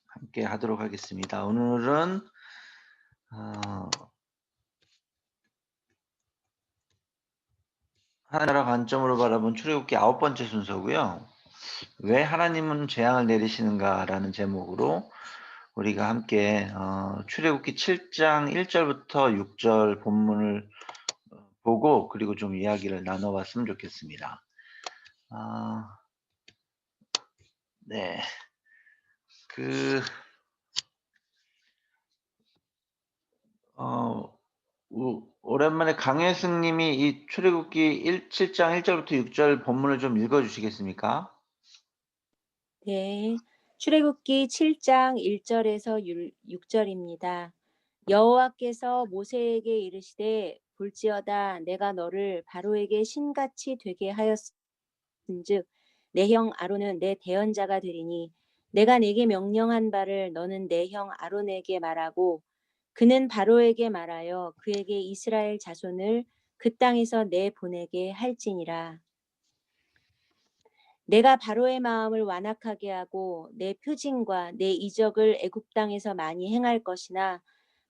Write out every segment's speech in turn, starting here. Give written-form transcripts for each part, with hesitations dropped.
함께 하도록 하겠습니다. 오늘은 어, 하나님 관점으로 바라본 출애굽기 9번째 순서고요. 왜 하나님은 재앙을 내리시는가라는 제목으로 우리가 함께 출애굽기 7장 1절부터 6절 본문을 보고 그리고 좀 이야기를 나눠봤으면 좋겠습니다. 네, 오랜만에 강혜승 님이 이 출애굽기 7장 1절부터 6절 본문을 좀 읽어 주시겠습니까? 네, 출애굽기 7장 1절에서 6절입니다. 여호와께서 모세에게 이르시되 볼지어다 내가 너를 바로에게 신같이 되게 하였은즉 내 형 아론은 내 대언자가 되리니 내가 네게 명령한 바를 너는 내 형 아론에게 말하고 그는 바로에게 말하여 그에게 이스라엘 자손을 그 땅에서 내보내게 할지니라. 내가 바로의 마음을 완악하게 하고 내 표징과 내 이적을 애굽 땅에서 많이 행할 것이나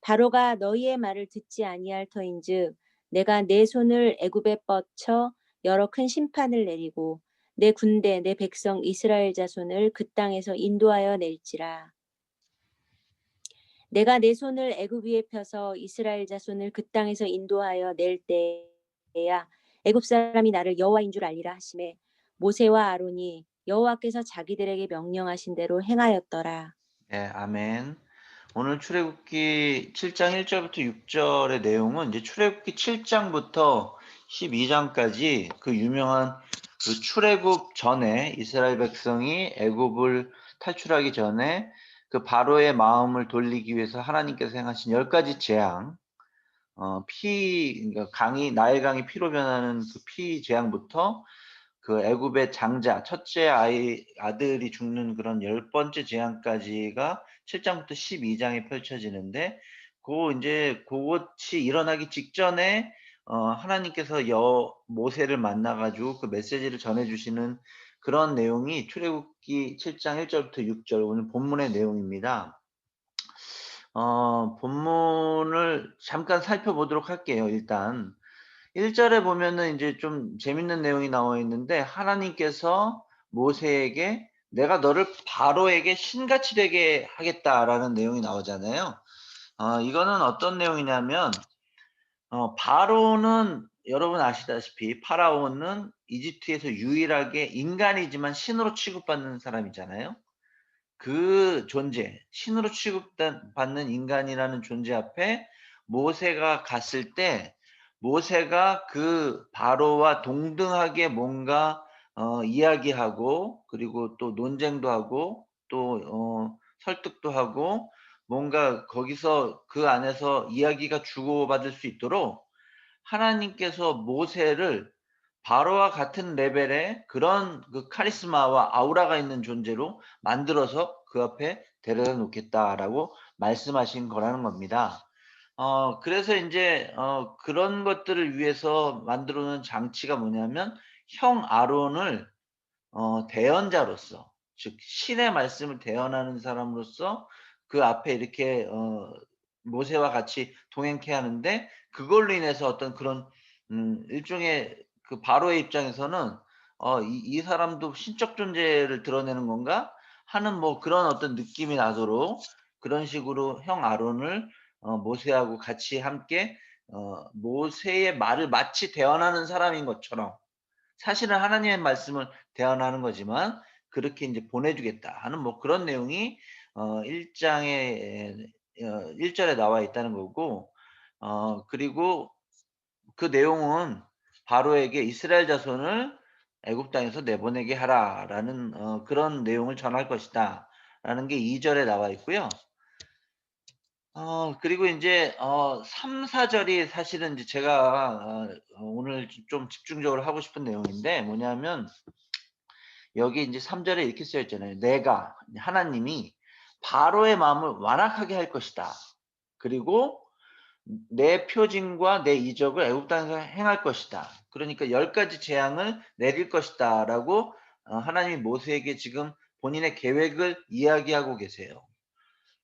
바로가 너희의 말을 듣지 아니할 터인즉 내가 내 손을 애굽에 뻗쳐 여러 큰 심판을 내리고 내 군대 내 백성 이스라엘 자손을 그 땅에서 인도하여 낼지라. 내가 내 손을 애굽 위에 펴서 이스라엘 자손을 그 땅에서 인도하여 낼 때야 애굽 사람이 나를 여호와인 줄 알리라 하시매 모세와 아론이 여호와께서 자기들에게 명령하신 대로 행하였더라. 네, 아멘. 오늘 출애굽기 7장 1절부터 6절의 내용은 이제 출애굽기 7장부터 12장까지 그 유명한 그 출애굽 전에 이스라엘 백성이 애굽을 탈출하기 전에 그 바로의 마음을 돌리기 위해서 하나님께서 행하신 10가지 재앙, 그러니까 나일 강이 피로 변하는 그 피 재앙부터 그 애굽의 장자, 첫째 아들이 죽는 그런 10번째 재앙까지가 7장부터 12장에 펼쳐지는데, 이제 그것이 일어나기 직전에, 하나님께서 모세를 만나가지고 그 메시지를 전해주시는 그런 내용이 출애굽기 7장 1절부터 6절 오늘 본문의 내용입니다. 본문을 잠깐 살펴보도록 할게요. 일단 1절에 보면은 이제 좀 재밌는 내용이 나와 있는데 하나님께서 모세에게 내가 너를 바로에게 신같이 되게 하겠다라는 내용이 나오잖아요. 이거는 어떤 내용이냐면 바로는 여러분 아시다시피 파라오는 이집트에서 유일하게 인간이지만 신으로 취급받는 사람이잖아요. 그 존재, 신으로 취급받는 인간이라는 존재 앞에 모세가 갔을 때 모세가 그 바로와 동등하게 뭔가 이야기하고 그리고 또 논쟁도 하고 또 설득도 하고 뭔가 거기서 그 안에서 이야기가 주고받을 수 있도록 하나님께서 모세를 바로와 같은 레벨의 그런 그 카리스마와 아우라가 있는 존재로 만들어서 그 앞에 데려다 놓겠다라고 말씀하신 거라는 겁니다. 그래서 인제 그런 것들을 위해서 만들어 놓은 장치가 뭐냐면 형 아론을 대언자로서 즉 신의 말씀을 대언하는 사람으로서 그 앞에 이렇게 모세와 같이 동행케 하는데 그걸로 인해서 어떤 그런 일종의 그 바로의 입장에서는 '이 사람도 신적 존재를 드러내는 건가?' 하는 뭐 그런 어떤 느낌이 나도록 그런 식으로 형 아론을 모세하고 같이 함께 모세의 말을 마치 대언하는 사람인 것처럼 사실은 하나님의 말씀을 대언하는 거지만 그렇게 인제 보내 주겠다 하는 뭐 그런 내용이 1 장에 1 절에 나와 있다는 거고 그리고 그 내용은 바로에게 "이스라엘 자손을 애굽 땅에서 내보내게 하라."라는 그런 내용을 전할 것이다라는 게 2 절에 나와 있고요. 그리고 인제 3-4 절이 사실은 인제 제가 오늘 좀 집중적으로 하고 싶은 내용인데 뭐냐면 여기 인제 3 절에 이렇게 쓰여 있잖아요. "내가" 하나님이 "바로의 마음을 완악하게 할 것이다. 그리고 내 표징과 내 이적을 애굽 땅에서 행할 것이다. 그러니까 10가지 재앙을 내릴 것이다."라고 하나님이 모세에게 지금 본인의 계획을 이야기하고 계세요.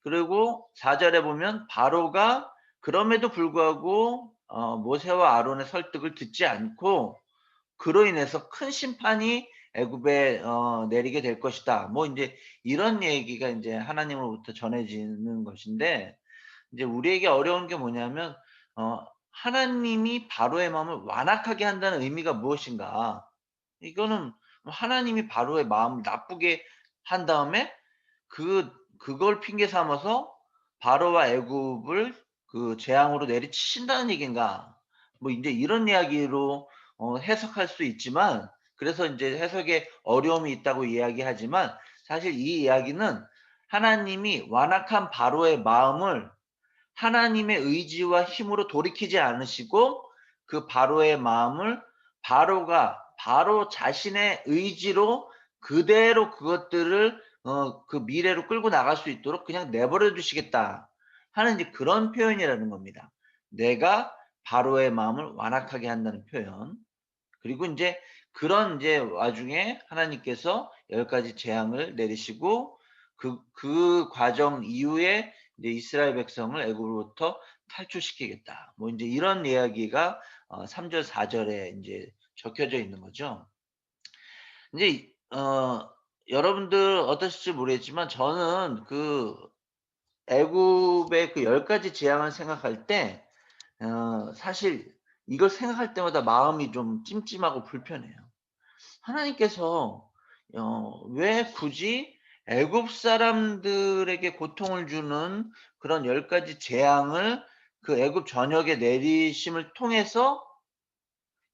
그리고 4 절에 보면 바로가 그럼에도 불구하고 모세와 아론의 설득을 듣지 않고 그로 인해서 큰 심판이 애굽에 내리게 될 것이다. 뭐 인제 이런 얘기가 인제 하나님으로부터 전해지는 것인데, 이제 우리에게 어려운 게 뭐냐면 하나님이 바로의 마음을 완악하게 한다는 의미가 무엇인가? 이거는 하나님이 바로의 마음을 나쁘게 한 다음에 그걸 핑계 삼아서 바로와 애굽을 그 재앙으로 내리치신다는 얘기인가? 뭐 인제 이런 이야기로 해석할 수 있지만, 그래서 인제 해석에 어려움이 있다고 이야기하지만, 사실 이 이야기는 하나님이 완악한 바로의 마음을 하나님의 의지와 힘으로 돌이키지 않으시고 그 바로의 마음을 바로가 바로 자신의 의지로 그대로 그것들을 그 미래로 끌고 나갈 수 있도록 그냥 내버려 두시겠다 하는 이제 그런 표현이라는 겁니다. 내가 바로의 마음을 완악하게 한다는 표현. 그리고 인제 그런 인제 와중에 하나님께서 10 가지 재앙을 내리시고 그 과정 이후에 이제 이스라엘 백성을 애굽으로부터 탈출시키겠다. 뭐 인제 이런 이야기가 3 절 4 절에 인제 적혀져 있는 거죠. 인제 여러분들 어떠실지 모르겠지만 저는 그 애굽의 그 10 가지 재앙을 생각할 때 사실 이걸 생각할 때마다 마음이 좀 찜찜하고 불편해요. 하나님께서 왜 굳이 애굽 사람들에게 고통을 주는 그런 10 가지 재앙을 그 애굽 전역에 내리심을 통해서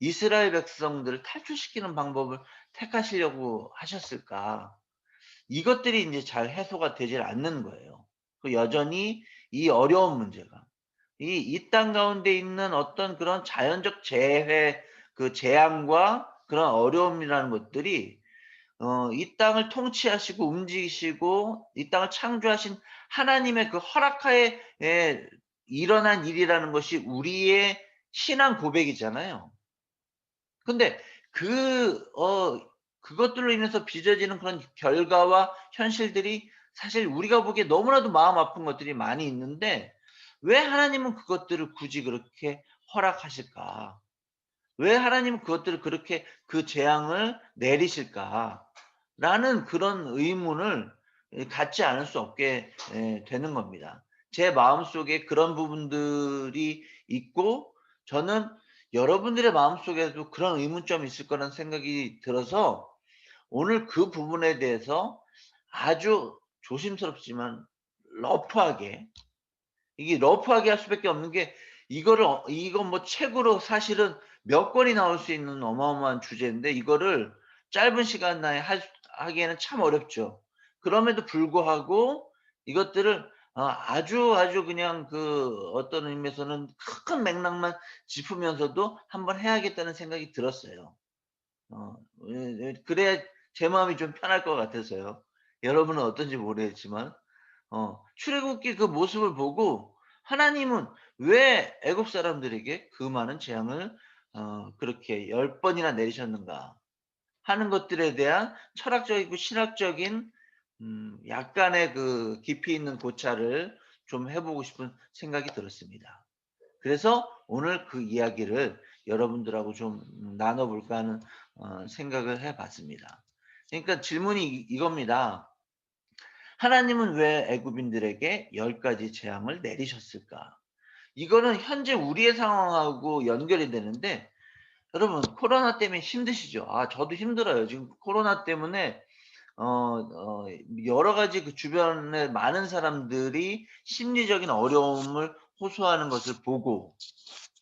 이스라엘 백성들을 탈출시키는 방법을 택하시려고 하셨을까? 이것들이 인제 잘 해소가 되질 않는 거예요. 여전히 이 어려운 문제가. 이 땅 가운데 있는 어떤 그런 자연적 재해 그 재앙과 그런 어려움이라는 것들이 이 땅을 통치하시고 움직이시고 이 땅을 창조하신 하나님의 그 허락하에 일어난 일이라는 것이 우리의 신앙 고백이잖아요. 근데 그 그것들로 인해서 빚어지는 그런 결과와 현실들이 사실 우리가 보기에 너무나도 마음 아픈 것들이 많이 있는데, 왜 하나님은 그것들을 굳이 그렇게 허락하실까? 왜 하나님은 그것들을 그렇게 그 재앙을 내리실까?'라는 그런 의문을 갖지 않을 수 없게 되는 겁니다. 제 마음속에 그런 부분들이 있고, 저는 여러분들의 마음속에도 그런 의문점이 있을 거라는 생각이 들어서 오늘 그 부분에 대해서 아주 조심스럽지만 러프하게, 이게 러프하게 할 수밖에 없는 게, 이거를 이건 뭐 책으로 사실은 몇 권이 나올 수 있는 어마어마한 주제인데 이거를 짧은 시간 내에 하기에는 참 어렵죠. 그럼에도 불구하고 이것들을 아주 그냥 그 어떤 의미에서는 큰 맥락만 짚으면서도 '한번 해야겠다.'는 생각이 들었어요. 그래야 제 마음이 좀 편할 것 같아서요. 여러분은 어떤지 모르겠지만 출애굽기 그 모습을 보고 하나님은 왜 애굽 사람들에게 그 많은 재앙을 그렇게 10 번이나 내리셨는가 하는 것들에 대한 철학적이고 신학적인 약간의 그 깊이 있는 고찰을 좀 해 보고 싶은 생각이 들었습니다. 그래서 오늘 그 이야기를 여러분들하고 좀 나눠 볼까 하는 생각을 해 봤습니다. 그러니까 질문이 이겁니다. 하나님은 왜 애굽인들에게 10 가지 재앙을 내리셨을까? 이거는 현재 우리의 상황하고 연결이 되는데, 여러분 코로나 때문에 힘드시죠? 저도 힘들어요. 지금 코로나 때문에 여러 가지 그 주변에 많은 사람들이 심리적인 어려움을 호소하는 것을 보고,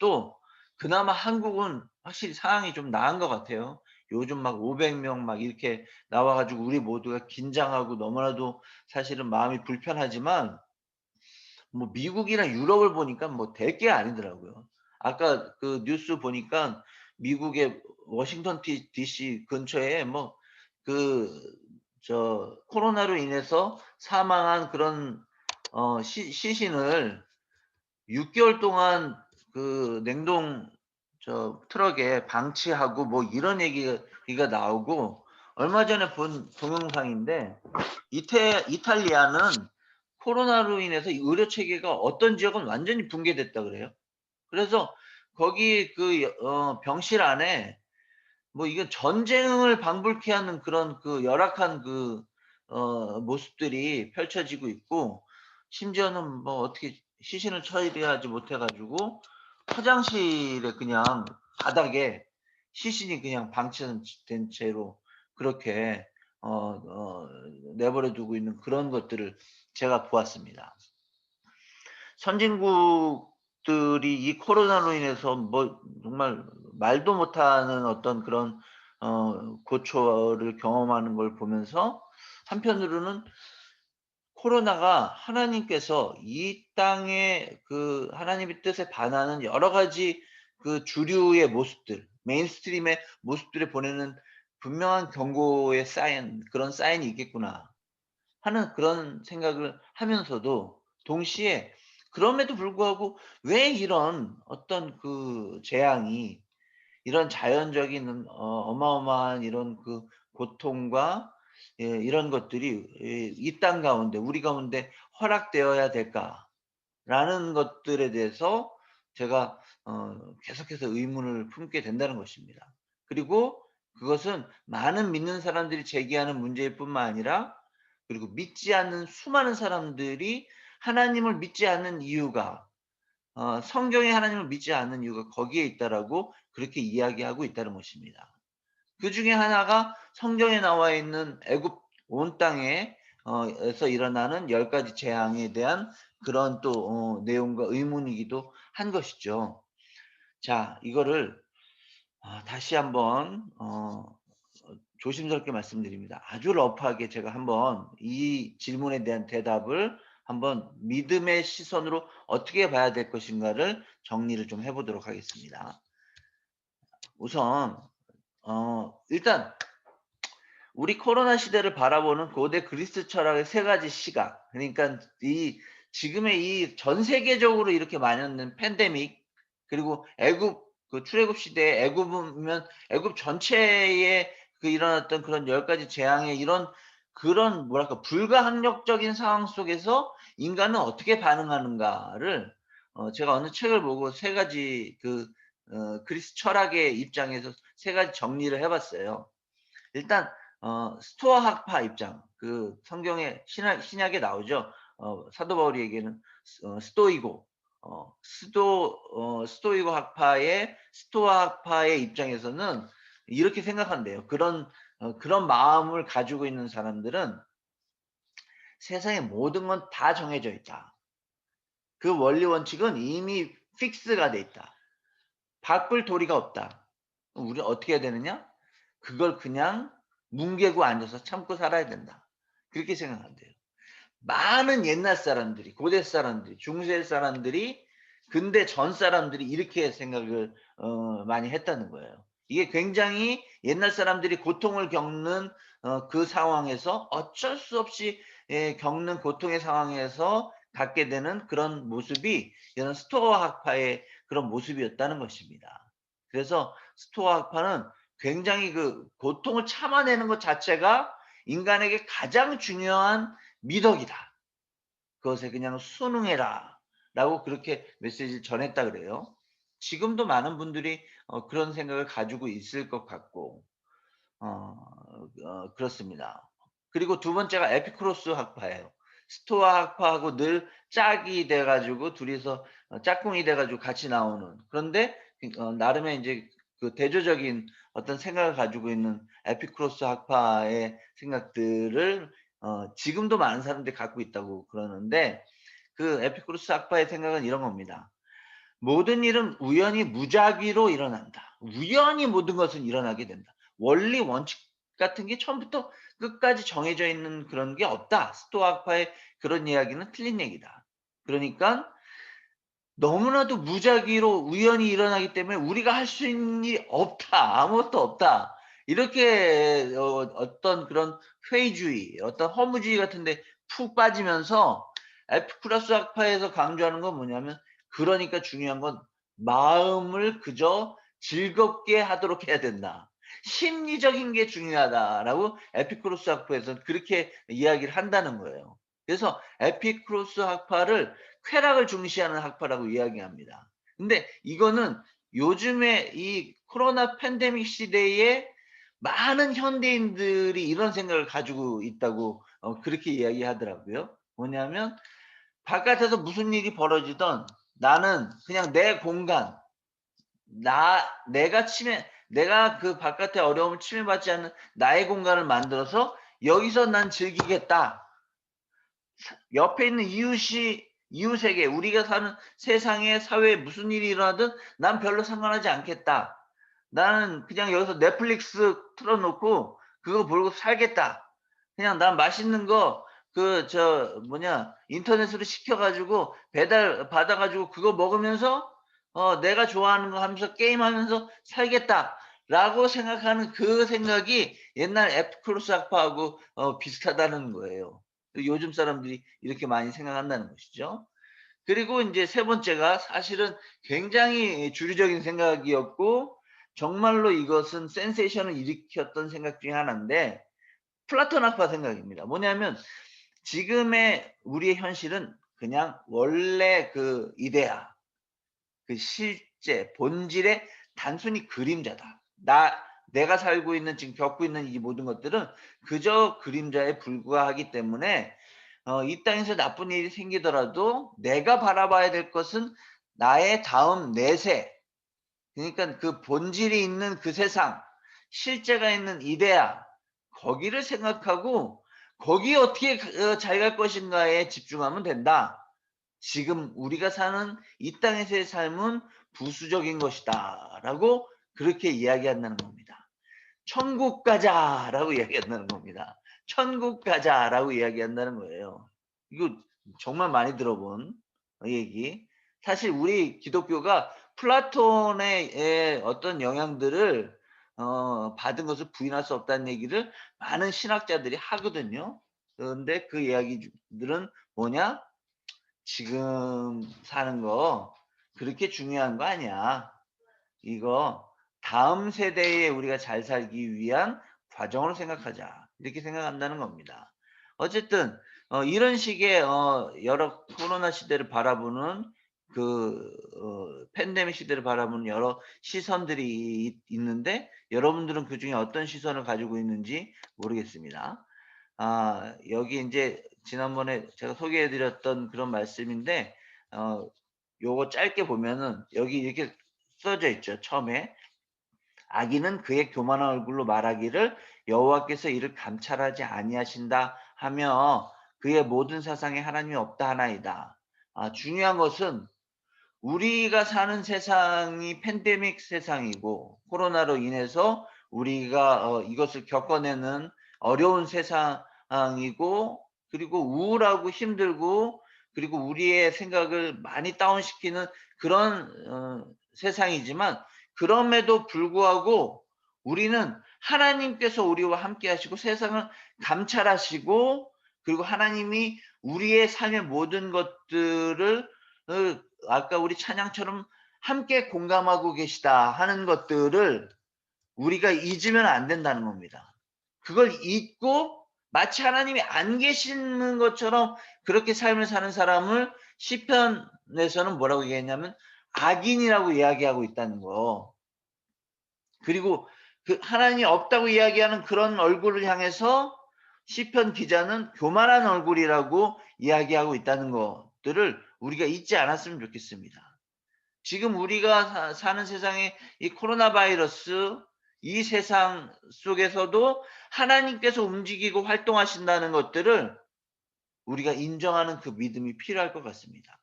또 그나마 한국은 확실히 상황이 좀 나은 것 같아요. 요즘 막 500명 막 이렇게 나와 가지고 우리 모두가 긴장하고 너무나도 사실은 마음이 불편하지만, 뭐 미국이나 유럽을 보니까 뭐 될 게 아니더라고요. 아까 그 뉴스 보니까 미국의 워싱턴 DC 근처에 뭐 그 코로나로 인해서 사망한 그런 시신을 6 개월 동안 그 냉동 트럭에 방치하고 뭐 이런 얘기가 나오고, 얼마 전에 본 동영상인데 이탈리아는 코로나로 인해서 이 의료 체계가 어떤 지역은 완전히 붕괴됐다 그래요. 그래서 거기 병실 안에 뭐 이게 전쟁을 방불케 하는 그런 열악한 모습들이 펼쳐지고 있고, 심지어는 뭐 어떻게 시신을 처리하지 못해 가지고 화장실에 그냥 바닥에 시신이 그냥 방치된 채로 그렇게 어 어 내버려 두고 있는 그런 것들을 제가 보았습니다. 선진국들이 이 코로나로 인해서 뭐 정말 말도 못하는 어떤 그런 고초를 경험하는 걸 보면서 한편으로는 코로나가 하나님께서 이 땅에 하나님의 뜻에 반하는 여러 가지 주류의 모습들, 메인스트림의 모습들을 보내는 분명한 경고의 그런 사인이 있겠구나 하는 그런 생각을 하면서도, 동시에 그럼에도 불구하고 왜 이런 어떤 재앙이, 이런 자연적인 어마어마한 이런 고통과 이런 것들이 이 땅 가운데 우리 가운데 허락되어야 될까라는 것들에 대해서 제가 계속해서 의문을 품게 된다는 것입니다. 그리고 그것은 많은 믿는 사람들이 제기하는 문제일 뿐만 아니라, 그리고 믿지 않는 수많은 사람들이 하나님을 믿지 않는 이유가, 성경에 하나님을 믿지 않는 이유가 거기에 있다라고 그렇게 이야기하고 있다는 것입니다. 그중에 하나가 성경에 나와 있는 애굽 온 땅에 에서 일어나는 10 가지 재앙에 대한 그런 또 내용과 의문이기도 한 것이죠. 자, 이거를 다시 한번 조심스럽게 말씀드립니다. 아주 러프하게 제가 한번 이 질문에 대한 대답을 한번 믿음의 시선으로 어떻게 봐야 될 것인가를 정리를 좀 해 보도록 하겠습니다. 우선 일단 우리 코로나 시대를 바라보는 고대 그리스 철학의 3 가지 시각, 그러니까 이 지금의 이 전 세계적으로 이렇게 만연된 팬데믹, 그리고 애굽 출애굽 시대에 애굽이면 애굽 전체에 일어났던 그런 10 가지 재앙의 이런 그런 뭐랄까 불가항력적인 상황 속에서 인간은 어떻게 반응하는가를 제가 어느 책을 보고 3 가지 그리스 철학의 입장에서 3 가지 정리를 해 봤어요. 일단 스토아 학파 입장, 성경의 신약에 나오죠. 사도 바울이 얘기하는 스토이고 스토이고 학파의 스토아 학파의 입장에서는 이렇게 생각한대요. 그런 마음을 가지고 있는 사람들은 세상의 모든 건 다 정해져 있다. 그 원리 원칙은 이미 픽스가 돼 있다. 바꿀 도리가 없다. 그럼 우리는 어떻게 해야 되느냐? 그걸 그냥 뭉개고 앉아서 참고 살아야 된다. 그렇게 생각한대요. 많은 옛날 사람들이, 고대 사람들이, 중세 사람들이, 근대 전 사람들이 이렇게 생각을 많이 했다는 거예요. 이게 굉장히 옛날 사람들이 고통을 겪는 그 상황에서 어쩔 수 없이 겪는 고통의 상황에서 갖게 되는 그런 모습이 이런 스토아 학파의 그런 모습이었다는 것입니다. 그래서 스토아 학파는 굉장히 고통을 참아내는 것 자체가 인간에게 가장 중요한 미덕이다. 그것에 그냥 순응해라. 라고 그렇게 메시지를 전했다 그래요. 지금도 많은 분들이 그런 생각을 가지고 있을 것 같고, 어 그렇습니다. 그리고 두 번째가 에피쿠로스 학파예요. 스토아 학파하고 늘 짝이 돼 가지고 둘이서 짝꿍이 돼 가지고 같이 나오는. 그런데 나름의 인제 대조적인 어떤 생각을 가지고 있는 에피쿠로스 학파의 생각들을 지금도 많은 사람들이 갖고 있다고 그러는데, 에피쿠로스 학파의 생각은 이런 겁니다. 모든 일은 우연히 무작위로 일어난다. 우연히 모든 것은 일어나게 된다. 원리 원칙 같은 게 처음부터 끝까지 정해져 있는 그런 게 없다. 스토아파의 그런 이야기는 틀린 얘기다. 그러니까 너무나도 무작위로 우연히 일어나기 때문에 우리가 할 수 있는 일이 없다. 아무것도 없다. 이렇게 어떤 그런 회의주의, 어떤 허무주의 같은 데 푹 빠지면서 에피쿠로스 학파에서 강조하는 건 뭐냐면, 그러니까 중요한 건 마음을 그저 즐겁게 하도록 해야 된다. 심리적인 게 중요하다라고 에피쿠로스 학파에서는 그렇게 이야기를 한다는 거예요. 그래서 에피쿠로스 학파를 쾌락을 중시하는 학파라고 이야기합니다. 근데 이거는 요즘에 이 코로나 팬데믹 시대에 많은 현대인들이 이런 생각을 가지고 있다고 그렇게 이야기하더라고요. 뭐냐면 바깥에서 무슨 일이 벌어지든 나는 그냥 내 공간, 내가 그 바깥의 어려움을 침해받지 않는 나의 공간을 만들어서 여기서 난 즐기겠다. 옆에 있는 이웃에게 우리가 사는 세상에 사회에 무슨 일이 일어나든 난 별로 상관하지 않겠다. 나는 그냥 여기서 넷플릭스 틀어 놓고 그거 보고 살겠다. 그냥 난 맛있는 거 인터넷으로 시켜 가지고 배달 받아 가지고 그거 먹으면서 내가 좋아하는 거 하면서 게임하면서 살겠다라고 생각하는 그 생각이 옛날 에피쿠로스 학파하고 비슷하다는 거예요. 요즘 사람들이 이렇게 많이 생각한다는 것이죠. 그리고 인제 세 번째가 사실은 굉장히 주류적인 생각이었고 정말로 이것은 센세이션을 일으켰던 생각 중에 하나인데 플라톤 학파 생각입니다. 뭐냐면 지금의 우리의 현실은 그냥 원래 그 이데아, 그 실제 본질의 단순히 그림자다. 내가 살고 있는 지금 겪고 있는 이 모든 것들은 그저 그림자에 불과하기 때문에 이 땅에서 나쁜 일이 생기더라도 내가 바라봐야 될 것은 나의 다음 내세, 그러니까 그 본질이 있는 그 세상, 실제가 있는 이데아, 거기를 생각하고 거기에 어떻게 잘 갈 것인가에 집중하면 된다. 지금 우리가 사는 이 땅에서의 삶은 부수적인 것이다라고 그렇게 이야기한다는 겁니다. 천국 가자라고 이야기한다는 겁니다. 천국 가자라고 이야기한다는 거예요. 이거 정말 많이 들어본 얘기. 사실 우리 기독교가 플라톤의 어떤 영향들을 받은 것을 부인할 수 없다는 얘기를 많은 신학자들이 하거든요. 그런데 그 이야기들은 뭐냐? 지금 사는 거 그렇게 중요한 거 아니야. 이거 다음 세대에 우리가 잘 살기 위한 과정으로 생각하자. 이렇게 생각한다는 겁니다. 어쨌든 이런 식의 여러 코로나 시대를 바라보는 팬데믹 시대를 바라보는 여러 시선들이 있는데 여러분들은 그중에 어떤 시선을 가지고 있는지 모르겠습니다. 여기 인제 지난번에 제가 소개해 드렸던 그런 말씀인데 어 요거 짧게 보면은 여기 이렇게 써져 있죠, 처음에. "악인은 그의 교만한 얼굴로 말하기를 여호와께서 이를 감찰하지 아니하신다 하며 그의 모든 사상에 하나님이 없다 하나이다." 중요한 것은 우리가 사는 세상이 팬데믹 세상이고 코로나로 인해서 우리가 이것을 겪어내는 어려운 세상이고 그리고 우울하고 힘들고 그리고 우리의 생각을 많이 다운시키는 그런 세상이지만 그럼에도 불구하고 우리는 하나님께서 우리와 함께 하시고 세상을 감찰하시고 그리고 하나님이 우리의 삶의 모든 것들을 아까 우리 찬양처럼 함께 공감하고 계시다 하는 것들을 우리가 잊으면 안 된다는 겁니다. 그걸 잊고 마치 하나님이 안 계시는 것처럼 그렇게 삶을 사는 사람을 시편에서는 뭐라고 얘기했냐면 악인이라고 이야기하고 있다는 거. 그리고 그 하나님이 없다고 이야기하는 그런 얼굴을 향해서 시편 기자는 교만한 얼굴이라고 이야기하고 있다는 것들을 우리가 잊지 않았으면 좋겠습니다. 지금 우리가 사는 세상에 이 코로나 바이러스 이 세상 속에서도 하나님께서 움직이고 활동하신다는 것들을 우리가 인정하는 그 믿음이 필요할 것 같습니다.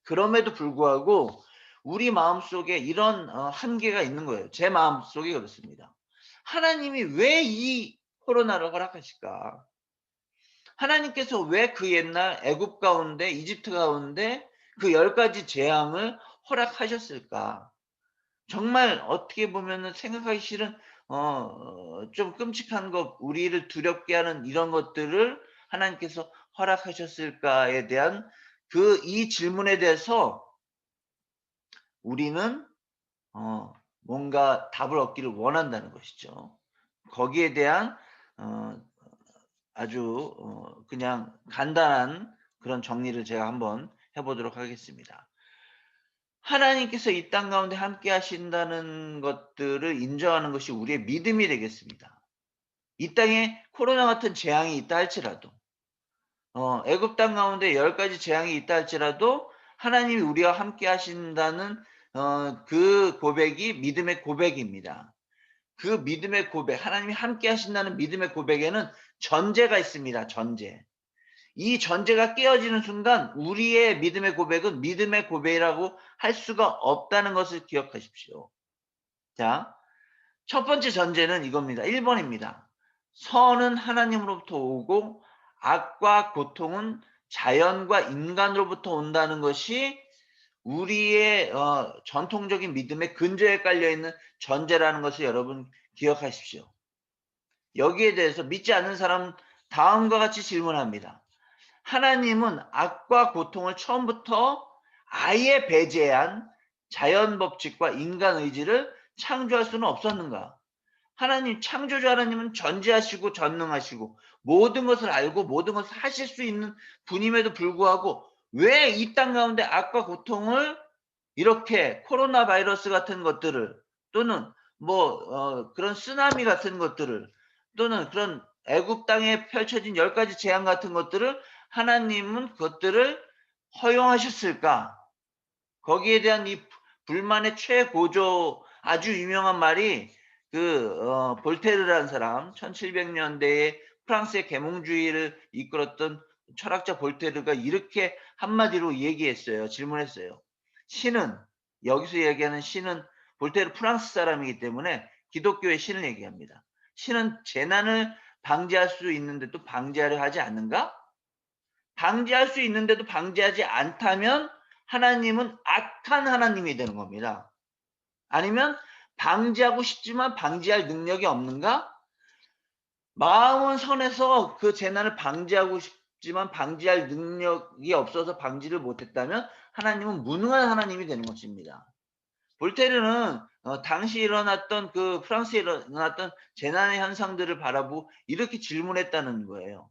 그럼에도 불구하고 우리 마음속에 이런 한계가 있는 거예요. 제 마음속에 그렇습니다. 하나님이 왜 이 코로나를 허락하실까? 하나님께서 왜 그 옛날 애굽 가운데 이집트 가운데 그 10가지 재앙을 허락하셨을까? 정말 어떻게 보면은 생각하기 싫은 좀 끔찍한 것 우리를 두렵게 하는 이런 것들을 하나님께서 허락하셨을까에 대한 이 질문에 대해서 우리는 뭔가 답을 얻기를 원한다는 것이죠. 거기에 대한 아주 그냥 간단한 그런 정리를 제가 한번 해 보도록 하겠습니다. 하나님께서 이 땅 가운데 함께 하신다는 것들을 인정하는 것이 우리의 믿음이 되겠습니다. 이 땅에 코로나 같은 재앙이 있다 할지라도 애굽 땅 가운데 10 가지 재앙이 있다 할지라도 하나님이 우리와 함께 하신다는 그 고백이 믿음의 고백입니다. 그 믿음의 고백, 하나님이 함께 하신다는 믿음의 고백에는 전제가 있습니다. 전제. 이 전제가 깨어지는 순간 우리의 믿음의 고백은 믿음의 고백이라고 할 수가 없다는 것을 기억하십시오. 자, 첫 번째 전제는 이겁니다. 1 번입니다. 선은 하나님으로부터 오고 악과 고통은 자연과 인간으로부터 온다는 것이 우리의 전통적인 믿음의 근저에 깔려 있는 전제라는 것을 여러분 기억하십시오. 여기에 대해서 믿지 않는 사람은 다음과 같이 질문합니다. 하나님은 악과 고통을 처음부터 아예 배제한 자연 법칙과 인간 의지를 창조할 수는 없었는가? 하나님, 창조주 하나님은 전지하시고 전능하시고 모든 것을 알고 모든 것을 하실 수 있는 분임에도 불구하고 왜 이 땅 가운데 악과 고통을 이렇게 코로나 바이러스 같은 것들을 또는 그런 쓰나미 같은 것들을 또는 그런 애굽 땅에 펼쳐진 10 가지 재앙 같은 것들을 하나님은 그것들을 허용하셨을까? 거기에 대한 이 불만의 최고조 아주 유명한 말이 볼테르라는 사람 1700년대에 프랑스의 계몽주의를 이끌었던 철학자 볼테르가 이렇게 한마디로 얘기했어요. 질문했어요. 신은 여기서 얘기하는 신은 볼테르 프랑스 사람이기 때문에 기독교의 신을 얘기합니다. 신은 재난을 방지할 수 있는데도 방지하려 하지 않는가? 방지할 수 있는데도 방지하지 않다면 하나님은 악한 하나님이 되는 겁니다. 아니면 방지하고 싶지만 방지할 능력이 없는가? 마음은 선해서 그 재난을 방지하고 싶지만 방지할 능력이 없어서 방지를 못했다면 하나님은 무능한 하나님이 되는 것입니다. 볼테르는 당시 일어났던 프랑스에 일어났던 재난의 현상들을 바라보고 이렇게 질문했다는 거예요.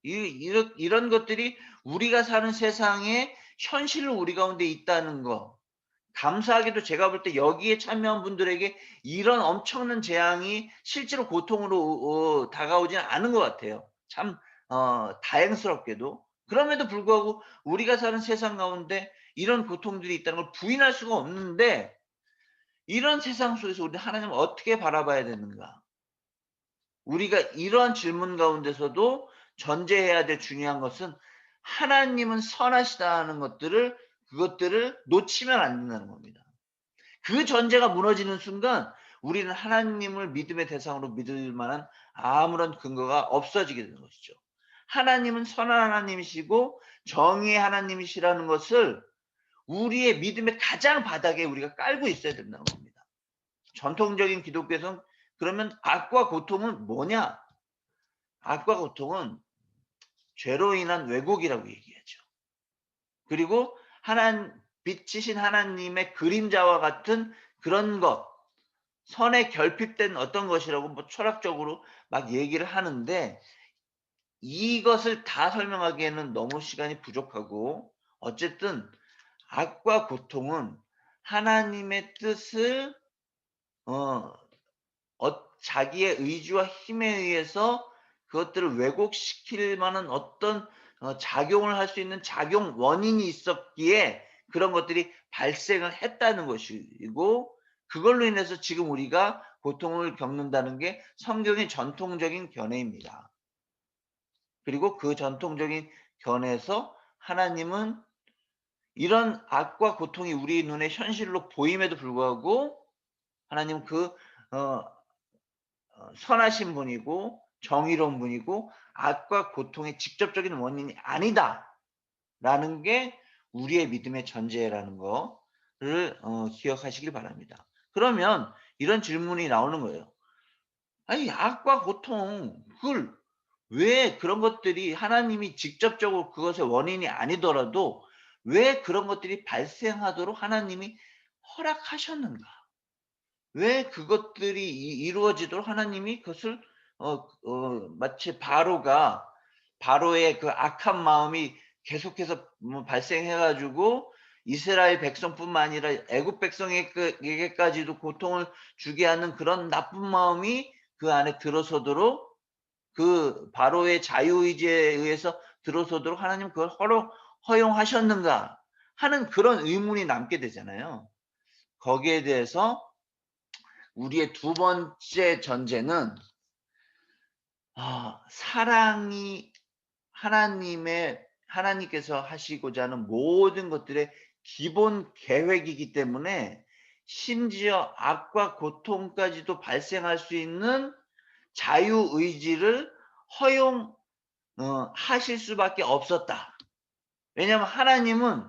이런 것들이 우리가 사는 세상에 현실로 우리 가운데 있다는 거. 감사하게도 제가 볼 때 여기에 참여한 분들에게 이런 엄청난 재앙이 실제로 고통으로 다가오지는 않은 것 같아요. 참 다행스럽게도. 그럼에도 불구하고 우리가 사는 세상 가운데 이런 고통들이 있다는 걸 부인할 수가 없는데 이런 세상 속에서 우리 하나님을 어떻게 바라봐야 되는가? 우리가 이러한 질문 가운데서도 전제해야 될 중요한 것은 하나님은 선하시다는 그것들을 놓치면 안 된다는 겁니다. 그 전제가 무너지는 순간 우리는 하나님을 믿음의 대상으로 믿을 만한 아무런 근거가 없어지게 되는 것이죠. 하나님은 선한 하나님이시고 정의의 하나님이시라는 것을 우리의 믿음의 가장 바닥에 우리가 깔고 있어야 된다는 겁니다. 전통적인 기독교에서는 그러면 악과 고통은 뭐냐? 악과 고통은 죄로 인한 왜곡이라고 얘기하죠. 그리고 빛이신 하나님의 그림자와 같은 그런 것, 선에 결핍된 어떤 것이라고 철학적으로 막 얘기를 하는데 이것을 다 설명하기에는 너무 시간이 부족하고 어쨌든 악과 고통은 하나님의 뜻을 자기의 의지와 힘에 의해서 그것들을 왜곡시킬 만한 어떤 작용을 할 수 있는 작용 원인이 있었기에 그런 것들이 발생을 했다는 것이고 그걸로 인해서 지금 우리가 고통을 겪는다는 게 성경의 전통적인 견해입니다. 그리고 그 전통적인 견해에서 하나님은 이런 악과 고통이 우리 눈에 현실로 보임에도 불구하고 하나님은 선하신 분이고 정의로운 분이고 악과 고통의 직접적인 원인이 아니다라는 게 우리의 믿음의 전제라는 거를 기억하시길 바랍니다. 그러면 이런 질문이 나오는 거예요. 아니 악과 고통 왜 그런 것들이 하나님이 직접적으로 그것의 원인이 아니더라도 왜 그런 것들이 발생하도록 하나님이 허락하셨는가? 왜 그것들이 이루어지도록 하나님이 그것을 마치 바로의 그 악한 마음이 계속해서 뭐 발생해 가지고 이스라엘 백성뿐만 아니라 애굽 백성에게까지도 고통을 주게 하는 그런 나쁜 마음이 그 안에 들어서도록, 그 바로의 자유의지에 의해서 들어서도록 하나님 그걸 허용하셨는가 하는 그런 의문이 남게 되잖아요. 거기에 대해서 우리의 두 번째 전제는, 사랑이 하나님께서 하시고자 하는 모든 것들의 기본 계획이기 때문에 심지어 악과 고통까지도 발생할 수 있는 자유의지를 허용 하실 수밖에 없었다. 왜냐하면 하나님은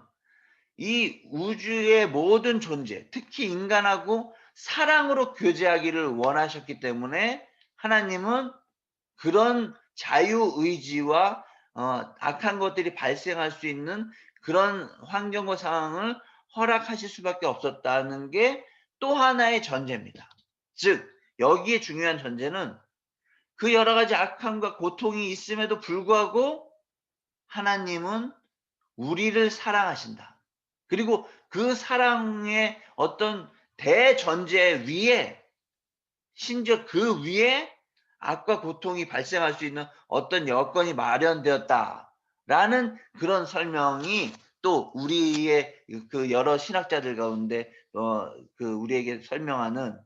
이 우주의 모든 존재, 특히 인간하고 사랑으로 교제하기를 원하셨기 때문에 하나님은 그런 자유의지와 악한 것들이 발생할 수 있는 그런 환경과 상황을 허락하실 수밖에 없었다는 게 또 하나의 전제입니다. 즉 여기에 중요한 전제는 그 여러 가지 악함과 고통이 있음에도 불구하고 하나님은 우리를 사랑하신다. 그리고 그 사랑의 어떤 대전제 위에, 심지어 그 위에 악과 고통이 발생할 수 있는 어떤 여건이 마련되었다라는 그런 설명이 또 우리의 그 여러 신학자들 가운데 그 우리에게 설명하는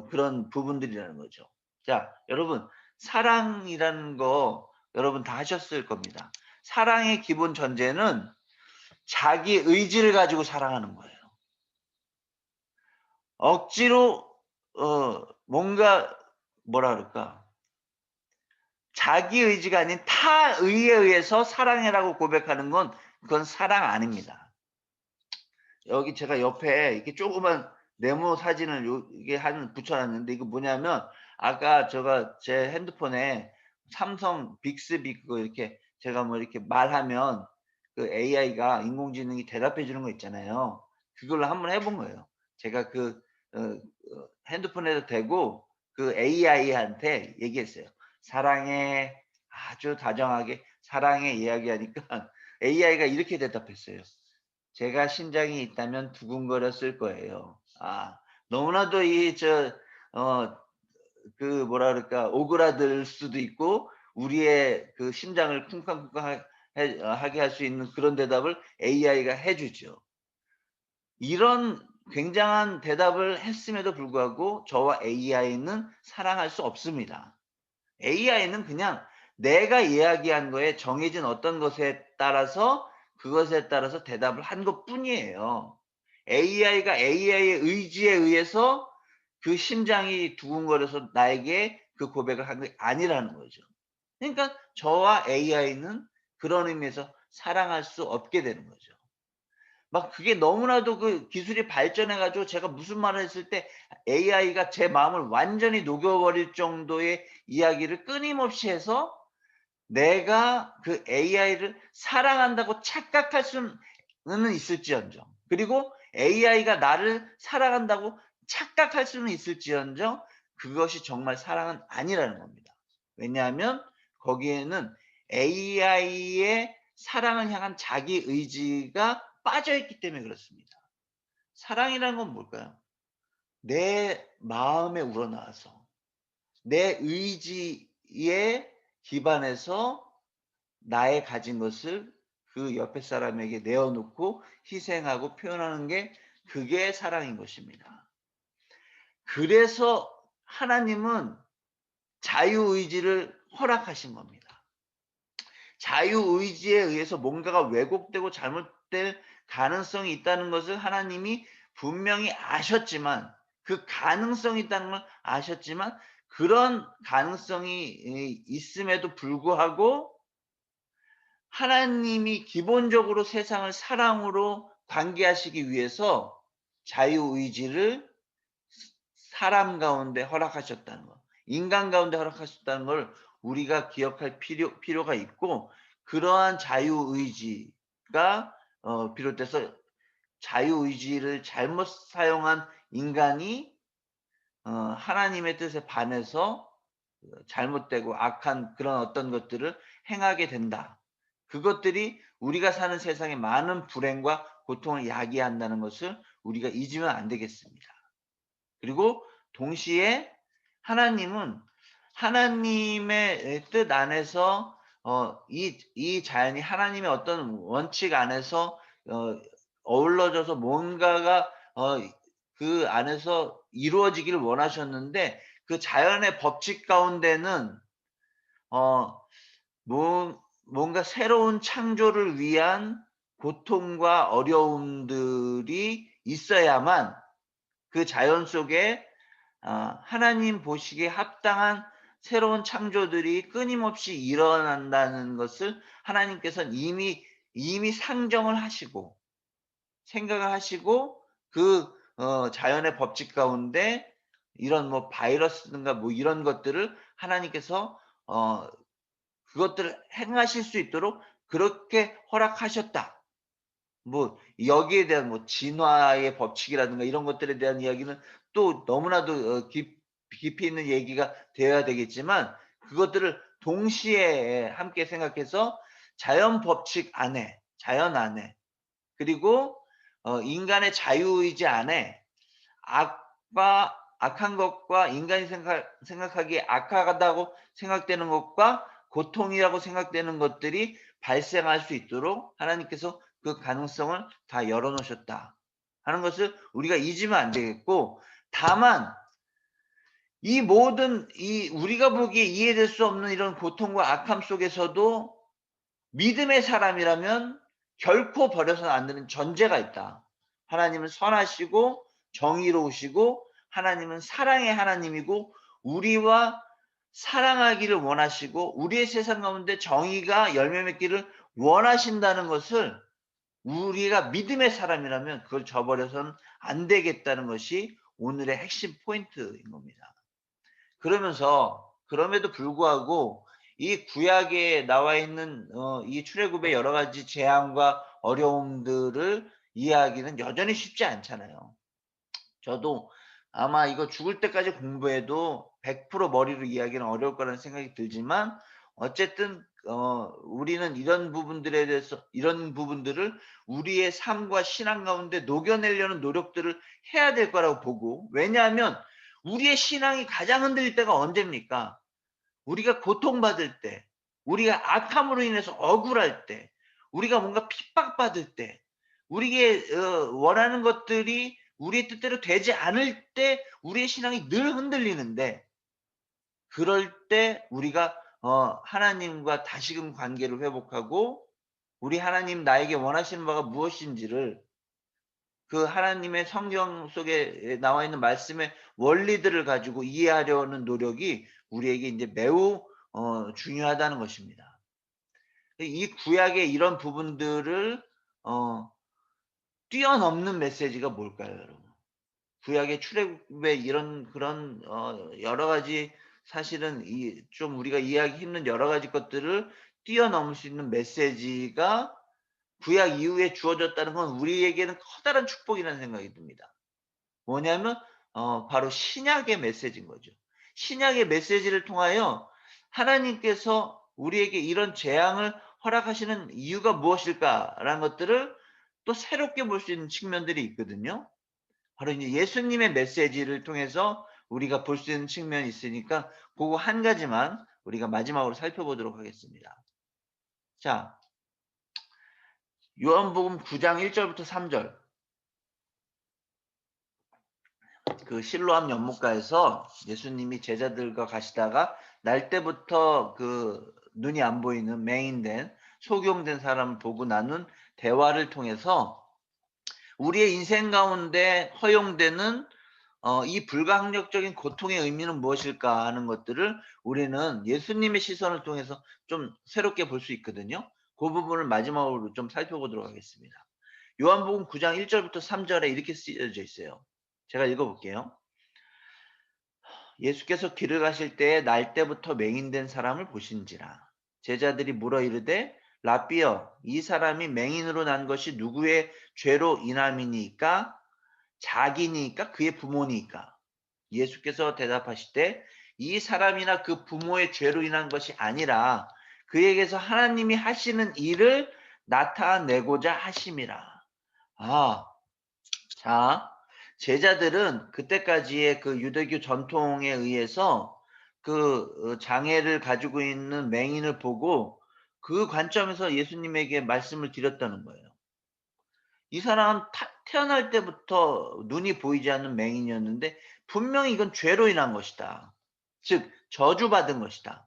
그런 부분들이라는 거죠. 자, 여러분, 사랑이라는 거 여러분 다 하셨을 겁니다. 사랑의 기본 전제는 자기 의지를 가지고 사랑하는 거예요. 억지로 뭔가 뭐라 그럴까? 자기 의지가 아닌 타의에 의해서 사랑해라고 고백하는 건 그건 사랑 아닙니다. 여기 제가 옆에 이렇게 조그만 네모 사진을 이게 붙여 놨는데 이거 뭐냐면, 아까 제가 제 핸드폰에 삼성 빅스비 그거 이렇게 제가 뭐 이렇게 말하면 그 AI가 인공지능이 대답해 주는 거 있잖아요. 그걸로 한번 해본 거예요. 제가 핸드폰에도 대고 그 AI한테 얘기했어요. "사랑해." 아주 다정하게 "사랑해." 이야기하니까 AI가 이렇게 대답했어요. "제가 심장이 있다면 두근거렸을 거예요." 너무나도 어 뭐라 그럴까, 오그라들 수도 있고 우리의 그 심장을 쿵쾅쿵쾅 하게 할 수 있는 그런 대답을 AI가 해 주죠. 이런 굉장한 대답을 했음에도 불구하고 저와 AI는 사랑할 수 없습니다. AI는 그냥 내가 이야기한 거에 정해진 어떤 것에 따라서 그것에 따라서 대답을 한 것뿐이에요. AI가 AI의 의지에 의해서 그 심장이 두근거려서 나에게 그 고백을 한 게 아니라는 거죠. 그러니까 저와 AI는 그런 의미에서 사랑할 수 없게 되는 거죠. 막 그게 너무나도 그 기술이 발전해 가지고 제가 무슨 말을 했을 때 AI가 제 마음을 완전히 녹여버릴 정도의 이야기를 끊임없이 해서 내가 그 AI를 사랑한다고 착각할 수는 있을지언정, 그리고 AI가 나를 사랑한다고 착각할 수는 있을지언정 그것이 정말 사랑은 아니라는 겁니다. 왜냐하면 거기에는 AI의 사랑을 향한 자기 의지가 빠져 있기 때문에 그렇습니다. 사랑이라는 건 뭘까요? 내 마음에 우러나와서 내 의지에 기반해서 나의 가진 것을 그 옆에 사람에게 내어 놓고 희생하고 표현하는 게, 그게 사랑인 것입니다. 그래서 하나님은 자유의지를 허락하신 겁니다. 자유의지에 의해서 뭔가가 왜곡되고 잘못될 가능성이 있다는 것을 하나님이 분명히 아셨지만, 그 가능성이 있다는 걸 아셨지만 그런 가능성이 있음에도 불구하고 하나님이 기본적으로 세상을 사랑으로 관계하시기 위해서 자유의지를 사람 가운데 허락하셨다는 거, 인간 가운데 허락하셨다는 걸 우리가 기억할 필요가 있고, 그러한 자유의지가 비롯돼서 자유의지를 잘못 사용한 인간이 하나님의 뜻에 반해서 잘못되고 악한 그런 어떤 것들을 행하게 된다. 그것들이 우리가 사는 세상에 많은 불행과 고통을 야기한다는 것을 우리가 잊으면 안 되겠습니다. 그리고 동시에 하나님은 하나님의 뜻 안에서 이 자연이 하나님의 어떤 원칙 안에서 어 어우러져서 뭔가가 그 안에서 이루어지기를 원하셨는데 그 자연의 법칙 가운데는 어 뭔가 새로운 창조를 위한 고통과 어려움들이 있어야만 그 자연 속에 하나님 보시기에 합당한 새로운 창조들이 끊임없이 일어난다는 것을 하나님께서는 이미 상정을 하시고 생각을 하시고 그 자연의 법칙 가운데 이런 뭐 바이러스든가 뭐 이런 것들을 하나님께서 어 그것들을 행하실 수 있도록 그렇게 허락하셨다. 뭐 여기에 대한 뭐 진화의 법칙이라든가 이런 것들에 대한 이야기는 또 너무나도 깊이 있는 얘기가 되어야 되겠지만 그것들을 동시에 함께 생각해서 자연 법칙 안에 자연 안에 그리고 인간의 자유의지 안에 악과 악한 것과 인간이 생각하기에 악하다고 생각되는 것과 고통이라고 생각되는 것들이 발생할 수 있도록 하나님께서 그 가능성을 다 열어 놓으셨다 하는 것을 우리가 잊으면 안 되겠고 다만 이 모든 이 우리가 보기에 이해될 수 없는 이런 고통과 악함 속에서도 믿음의 사람이라면 결코 버려서는 안 되는 전제가 있다. 하나님은 선하시고 정의로우시고 하나님은 사랑의 하나님이고 우리와 사랑하기를 원하시고 우리의 세상 가운데 정의가 열매 맺기를 원하신다는 것을 우리가 믿음의 사람이라면 그걸 저버려서는 안 되겠다는 것이 오늘의 핵심 포인트인 겁니다. 그러면서 그럼에도 불구하고 이 구약에 나와 있는 이 출애굽의 여러 가지 재앙과 어려움들을 이해하기는 여전히 쉽지 않잖아요. 저도 아마 이거 죽을 때까지 공부해도 100% 머리로 이해하기는 어려울 거라는 생각이 들지만 어쨌든 우리는 이런 부분들을 우리의 삶과 신앙 가운데 녹여내려는 노력들을 해야 될 거라고 보고 왜냐하면 우리의 신앙이 가장 흔들릴 때가 언제입니까? 우리가 고통받을 때, 우리가 악함으로 인해서 억울할 때, 우리가 뭔가 핍박받을 때, 우리의 원하는 것들이 우리의 뜻대로 되지 않을 때 우리의 신앙이 늘 흔들리는데 그럴 때 우리가 하나님과 다시금 관계를 회복하고 우리 하나님 나에게 원하시는 바가 무엇인지를 그 하나님의 성경 속에 나와 있는 말씀의 원리들을 가지고 이해하려는 노력이 우리에게 이제 매우 중요하다는 것입니다. 이 구약의 이런 부분들을 어 뛰어넘는 메시지가 뭘까요, 여러분? 구약의 출애굽의 이런 그런 여러 가지 사실은 이 좀 우리가 이해하기 힘든 여러 가지 것들을 뛰어넘을 수 있는 메시지가 구약 이후에 주어졌다는 건 우리에게는 커다란 축복이라는 생각이 듭니다. 뭐냐면 바로 신약의 메시지인 거죠. 신약의 메시지를 통하여 하나님께서 우리에게 이런 재앙을 허락하시는 이유가 무엇일까라는 것들을 또 새롭게 볼 수 있는 측면들이 있거든요. 바로 이제 예수님의 메시지를 통해서 우리가 볼 수 있는 측면이 있으니까 고거 한 가지만 우리가 마지막으로 살펴보도록 하겠습니다. 자, 요한복음 9장 1 절부터 3절 그 실로암 연못가에서 예수님이 제자들과 가시다가 날 때부터 그 눈이 안 보이는 맹인된 소경된 사람을 보고 나눈 대화를 통해서 우리의 인생 가운데 허용되는 이 불가항력적인 고통의 의미는 무엇일까 하는 것들을 우리는 예수님의 시선을 통해서 좀 새롭게 볼 수 있거든요. 그 부분을 마지막으로 좀 살펴보도록 하겠습니다. 요한복음 9장 1 절부터 3 절에 이렇게 쓰여져 있어요. 제가 읽어 볼게요. 예수께서 길을 가실 때에 날 때부터 맹인된 사람을 보신지라. 제자들이 물어 이르되 라삐여 이 사람이 맹인으로 난 것이 누구의 죄로 인함이니까 자기니까 그의 부모니까 예수께서 대답하시되 이 사람이나 그 부모의 죄로 인한 것이 아니라 그에게서 하나님이 하시는 일을 나타내고자 하심이라. 아, 자, 제자들은 그때까지의 그 유대교 전통에 의해서 장애를 가지고 있는 맹인을 보고 그 관점에서 예수님에게 말씀을 드렸다는 거예요. 이 사람은 태어날 때부터 눈이 보이지 않는 맹인이었는데 분명히 이건 죄로 인한 것이다. 즉 저주받은 것이다.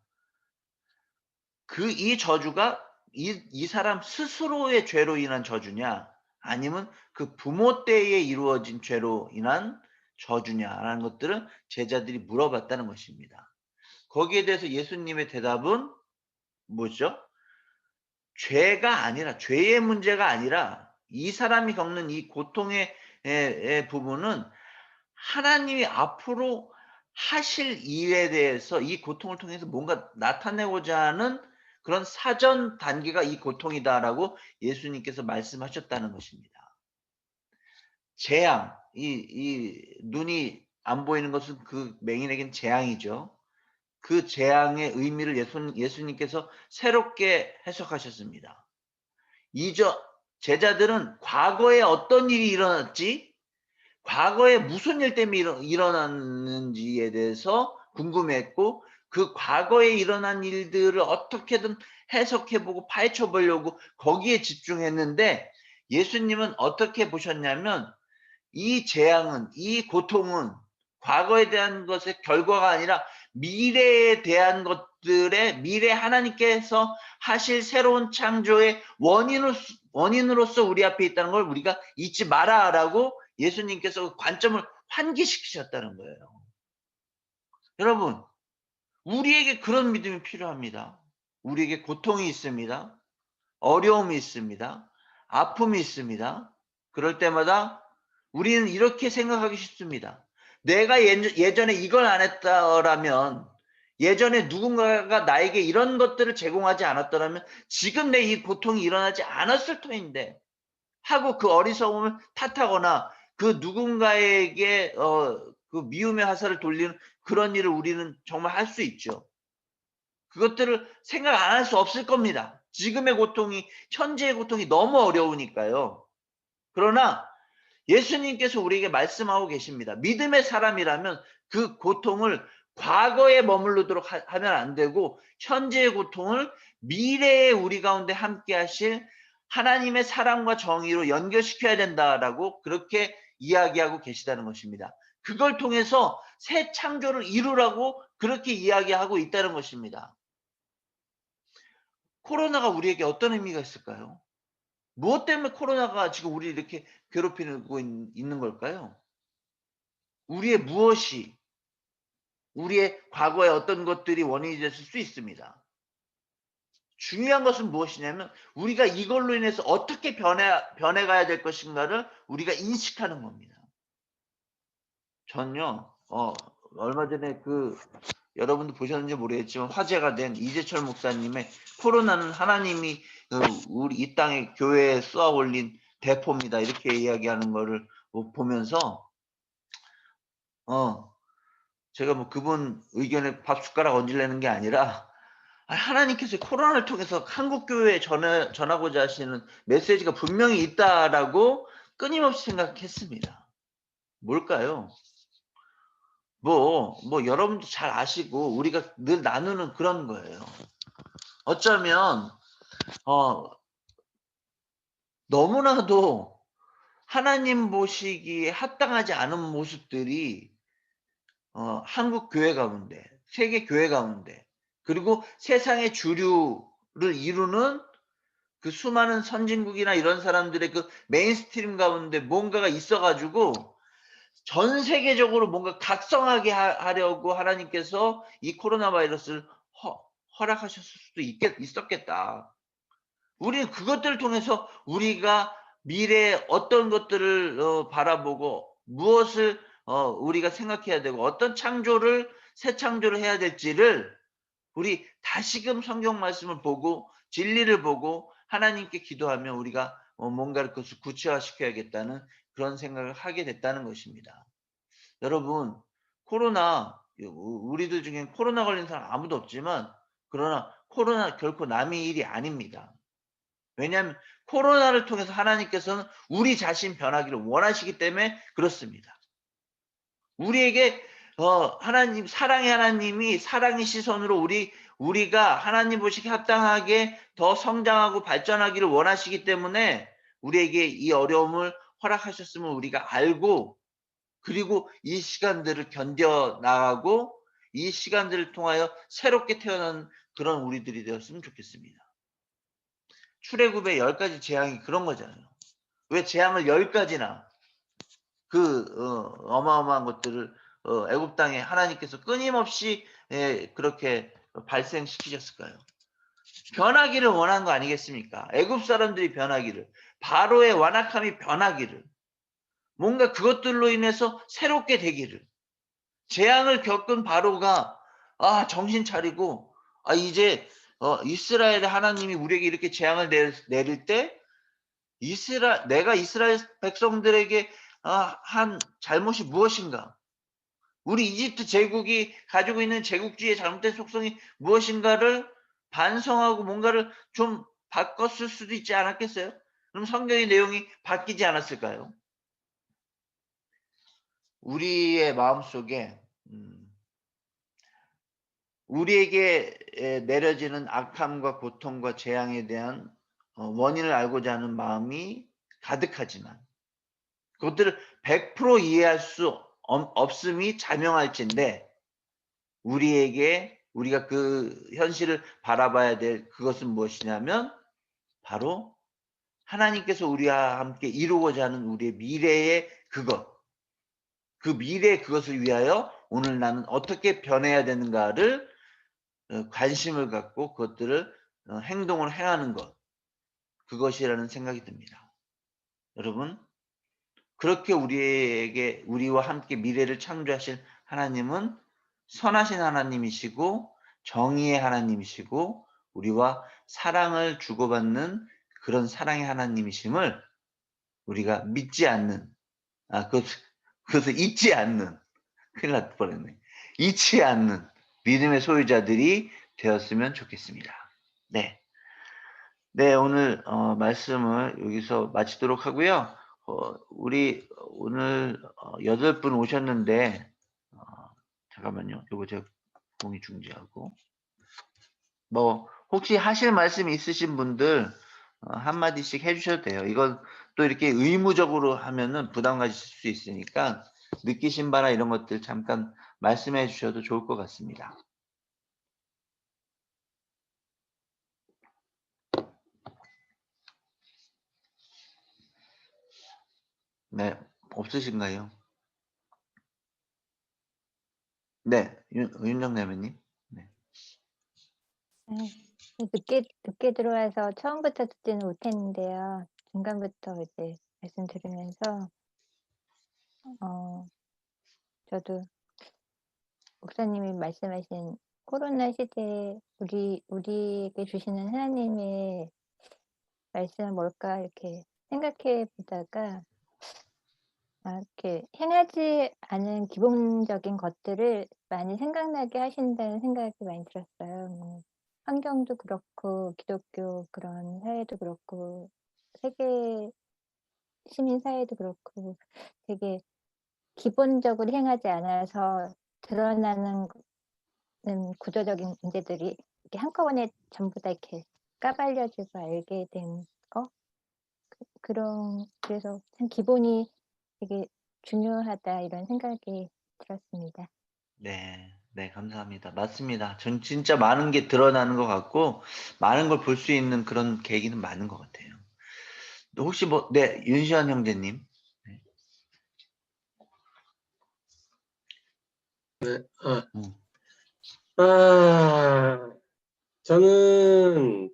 이 저주가 이 사람 스스로의 죄로 인한 저주냐 아니면 그 부모 때에 이루어진 죄로 인한 저주냐라는 것들을 제자들이 물어봤다는 것입니다. 거기에 대해서 예수님의 대답은 뭐죠? 죄의 문제가 아니라 이 사람이 겪는 이 고통의 부분은 하나님이 앞으로 하실 일에 대해서 이 고통을 통해서 뭔가 나타내고자 하는 그런 사전 단계가 이 고통이다라고 예수님께서 말씀하셨다는 것입니다. 재앙, 이 눈이 안 보이는 것은 그 맹인에겐 재앙이죠. 그 재앙의 의미를 예수님께서 새롭게 해석하셨습니다. 이저 제자들은 과거에 어떤 일이 일어났지, 과거에 무슨 일 때문에 일어났는지에 대해서 궁금해했고 그 과거에 일어난 일들을 어떻게든 해석해 보고 파헤쳐 보려고 거기에 집중했는데 예수님은 어떻게 보셨냐면 이 재앙은 이 고통은 과거에 대한 것의 결과가 아니라 미래에 대한 것들의 미래 하나님께서 하실 새로운 창조의 원인으로서 우리 앞에 있다는 걸 우리가 잊지 마라라고 예수님께서 그 관점을 환기시키셨다는 거예요. 여러분, 우리에게 그런 믿음이 필요합니다. 우리에게 고통이 있습니다. 어려움이 있습니다. 아픔이 있습니다. 그럴 때마다 우리는 이렇게 생각하기 쉽습니다. 내가 예전에 이걸 안 했더라면, 예전에 누군가가 나에게 이런 것들을 제공하지 않았더라면 지금 내 이 고통이 일어나지 않았을 터인데 하고 그 어리석음을 탓하거나 그 누군가에게 그 미움의 화살을 돌리는 그런 일을 우리는 정말 할 수 있죠. 그것들을 생각 안 할 수 없을 겁니다. 지금의 고통이 현재의 고통이 너무 어려우니까요. 그러나 예수님께서 우리에게 말씀하고 계십니다. 믿음의 사람이라면 그 고통을 과거에 머무르도록 하면 안 되고 현재의 고통을 미래에 우리 가운데 함께 하실 하나님의 사랑과 정의로 연결시켜야 된다라고 그렇게 이야기하고 계시다는 것입니다. 그걸 통해서 새 창조를 이루라고 그렇게 이야기하고 있다는 것입니다. 코로나가 우리에게 어떤 의미가 있을까요? 무엇 때문에 코로나가 지금 우리를 이렇게 괴롭히고 있는 걸까요? 우리의 무엇이 우리의 과거의 어떤 것들이 원인이 됐을 수 있습니다. 중요한 것은 무엇이냐면 우리가 이걸로 인해서 어떻게 변해가야 될 것인가를 우리가 인식하는 겁니다. 전요 얼마 전에 여러분도 보셨는지 모르겠지만 화제가 된 이재철 목사님의 코로나는 하나님이 우리 이 땅에 교회에 쏘아 올린 대포입니다. 이렇게 이야기하는 거를 보면서 제가 뭐 그분 의견에 밥 숟가락 얹으려는 게 아니라 하나님께서 코로나를 통해서 한국 교회에 전하고자 하시는 메시지가 분명히 있다라고 끊임없이 생각했습니다. 뭘까요? 여러분도 잘 아시고 우리가 늘 나누는 그런 거예요. 어쩌면 너무나도 하나님 보시기에 합당하지 않은 모습들이 한국 교회 가운데, 세계 교회 가운데, 그리고 세상의 주류를 이루는 그 수많은 선진국이나 이런 사람들의 그 메인스트림 가운데 뭔가가 있어 가지고 전 세계적으로 뭔가 각성하게 하려고 하나님께서 이 코로나 바이러스를 허락하셨을 수도 있었겠다. 우리는 그것들을 통해서 우리가 미래에 어떤 것들을 바라보고 무엇을 우리가 생각해야 되고 어떤 새 창조를 해야 될지를 우리 다시금 성경 말씀을 보고 진리를 보고 하나님께 기도하면 우리가 뭔가를 그것을 구체화시켜야겠다는 그런 생각을 하게 됐다는 것입니다. 여러분, 코로나 우리들 중엔 코로나 걸린 사람 아무도 없지만 그러나 코로나 결코 남의 일이 아닙니다. 왜냐하면 코로나를 통해서 하나님께서는 우리 자신 변하기를 원하시기 때문에 그렇습니다. 우리에게 하나님 사랑의 하나님이 사랑의 시선으로 우리가 하나님 보시기에 합당하게 더 성장하고 발전하기를 원하시기 때문에 우리에게 이 어려움을 허락하셨음을 우리가 알고 그리고 이 시간들을 견뎌 나가고 이 시간들을 통하여 새롭게 태어난 그런 우리들이 되었으면 좋겠습니다. 출애굽의 10가지 재앙이 그런 거잖아요. 왜 재앙을 10가지나 어마어마한 것들을 애굽 땅에 하나님께서 끊임없이 그렇게 발생시키셨을까요? 변하기를 원한 거 아니겠습니까? 애굽 사람들이 변하기를, 바로의 완악함이 변하기를, 뭔가 그것들로 인해서 새롭게 되기를. 재앙을 겪은 바로가 정신 차리고 이제 이스라엘의 하나님이 우리에게 이렇게 재앙을 내릴 때 내가 이스라엘 백성들에게 한 잘못이 무엇인가? 우리 이집트 제국이 가지고 있는 제국주의의 잘못된 속성이 무엇인가를 반성하고 뭔가를 좀 바꿨을 수도 있지 않았겠어요? 그럼 성경의 내용이 바뀌지 않았을까요? 우리의 마음속에 우리에게 내려지는 악함과 고통과 재앙에 대한 원인을 알고자 하는 마음이 가득하지만 그것들을 100% 이해할 수 없음이 자명할진데 우리가 그 현실을 바라봐야 될 그것은 무엇이냐면 바로 하나님께서 우리와 함께 이루고자 하는 우리의 미래의 그 미래의 그것을 위하여 오늘 나는 어떻게 변해야 되는가를 관심을 갖고 그것들을 행동을 행하는 것, 그것이라는 생각이 듭니다. 여러분, 그렇게 우리와 함께 미래를 창조하실 하나님은 선하신 하나님이시고 정의의 하나님이시고 우리와 사랑을 주고받는 그런 사랑의 하나님이심을 우리가 믿지 않는, 그것을 잊지 않는, 큰일 날 뻔했네. 잊지 않는 믿음의 소유자들이 되었으면 좋겠습니다. 네. 네, 오늘 말씀을 여기서 마치도록 하고요. 우리 오늘 8분 오셨는데 잠깐만요. 이거 제가 공유 중지하고 뭐 혹시 하실 말씀 있으신 분들 한마디씩 해주셔도 돼요. 이건 또 이렇게 의무적으로 하면은 부담 가질 수 있으니까 느끼신 바나 이런 것들 잠깐 말씀해 주셔도 좋을 것 같습니다. 네, 없으신가요? 네, 윤정래매님. 네. 늦게 들어와서 처음부터 듣지는 못했는데요. 중간부터 이제 말씀 들으면서 저도 목사님이 말씀하신 코로나 시대에 우리에게 주시는 하나님의 말씀은 뭘까 이렇게 생각해 보다가 이렇게 행하지 않은 기본적인 것들을 많이 생각나게 하신다는 생각이 많이 들었어요. 환경도 그렇고 기독교 그런 사회도 그렇고 세계 시민 사회도 그렇고 되게 기본적으로 행하지 않아서 드러나는 구조적인 문제들이 이렇게 한꺼번에 전부 다 이렇게 까발려지고 알게 된 거? 그래서 참 기본이 되게 중요하다 이런 생각이 들었습니다. 네, 네, 감사합니다. 맞습니다. 전 진짜 많은 게 드러나는 것 같고 많은 걸 볼 수 있는 그런 계기는 많은 것 같아요. 혹시 네, 윤시환 형제님. 네. 음. 저는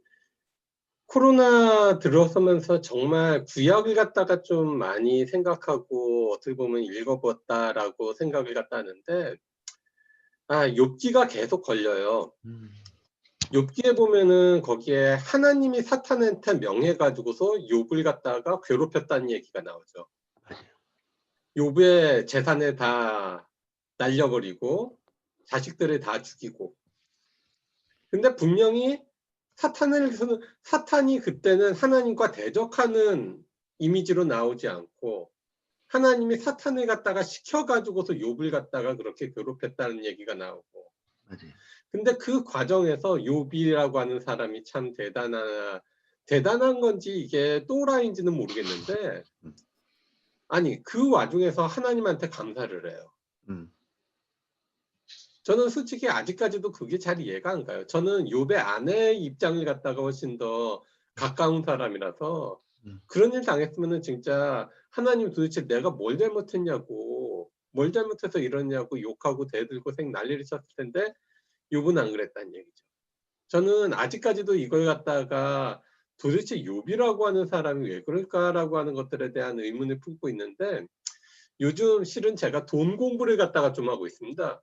코로나 들어서면서 정말 구약을 갖다가 좀 많이 생각하고 어떻게 보면 읽어봤다라고 생각을 갖다 하는데 욥기가 계속 걸려요. 욥기에 보면은 거기에 하나님이 사탄한테 명해가지고서 욥을 갖다가 괴롭혔다는 얘기가 나오죠. 욥의 재산을 다 날려버리고 자식들을 다 죽이고. 근데 분명히 사탄이 그때는 하나님과 대적하는 이미지로 나오지 않고 하나님이 사탄을 갖다가 시켜가지고서 욥을 갖다가 그렇게 괴롭혔다는 얘기가 나오고. 맞아요. 근데 그 과정에서 욥이라고 하는 사람이 참 대단한 건지 이게 또라이인지는 모르겠는데, 아니 그 와중에서 하나님한테 감사를 해요. 저는 솔직히 아직까지도 그게 잘 이해가 안 가요. 저는 욥의 아내의 입장을 갖다가 훨씬 더 가까운 사람이라서 그런 일 당했으면은 진짜 하나님 도대체 내가 뭘 잘못했냐고, 뭘 잘못해서 이러냐고 욕하고 대들고 난리를 쳤을 텐데 욥은 안 그랬다는 얘기죠. 저는 아직까지도 이걸 갖다가 도대체 욥이라고 하는 사람이 왜 그럴까라고 하는 것들에 대한 의문을 품고 있는데, 요즘 실은 제가 돈 공부를 갖다가 좀 하고 있습니다.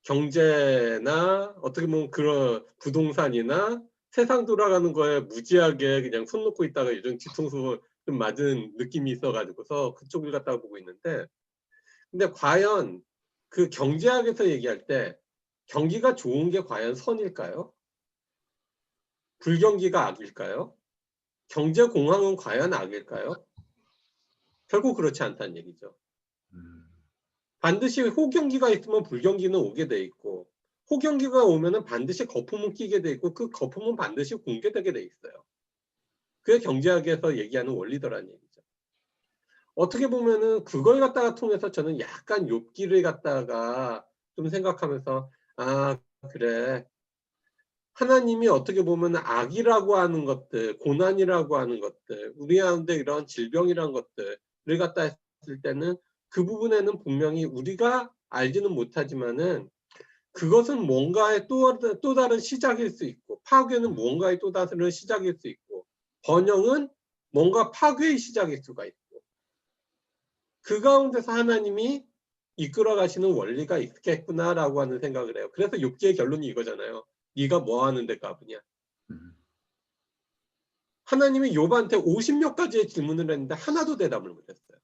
경제나 어떻게 보면 그런 부동산이나 세상 돌아가는 거에 무지하게 그냥 손 놓고 있다가 요즘 뒤통수 좀 맞은 느낌이 있어가지고서 그쪽을 갖다가 보고 있는데, 근데 과연 그 경제학에서 얘기할 때 경기가 좋은 게 과연 선일까요? 불경기가 악일까요? 경제 공황은 과연 악일까요? 결국 그렇지 않다는 얘기죠. 반드시 호경기가 있으면 불경기는 오게 돼 있고, 호경기가 오면은 반드시 거품은 끼게 돼 있고, 그 거품은 반드시 공개되게 돼 있어요. 그게 경제학에서 얘기하는 원리더라는 얘기죠. 어떻게 보면은 그걸 갖다가 통해서 저는 약간 욥기를 갖다가 좀 생각하면서, 아 그래, 하나님이 어떻게 보면 악이라고 하는 것들, 고난이라고 하는 것들, 우리 가운데 이런 질병이라는 것들을 갖다 했을 때는 그 부분에는 분명히 우리가 알지는 못하지만은 그것은 뭔가의 또 다른 시작일 수 있고, 파괴는 뭔가의 또 다른 시작일 수 있고, 번영은 뭔가 파괴의 시작일 수가 있고, 그 가운데서 하나님이 이끌어 가시는 원리가 있겠구나라고 하는 생각을 해요. 그래서 욥기의 결론이 이거잖아요. 네가 뭐 하는데 까부냐. 하나님이 욥한테 50몇 가지의 질문을 했는데 하나도 대답을 못했어요.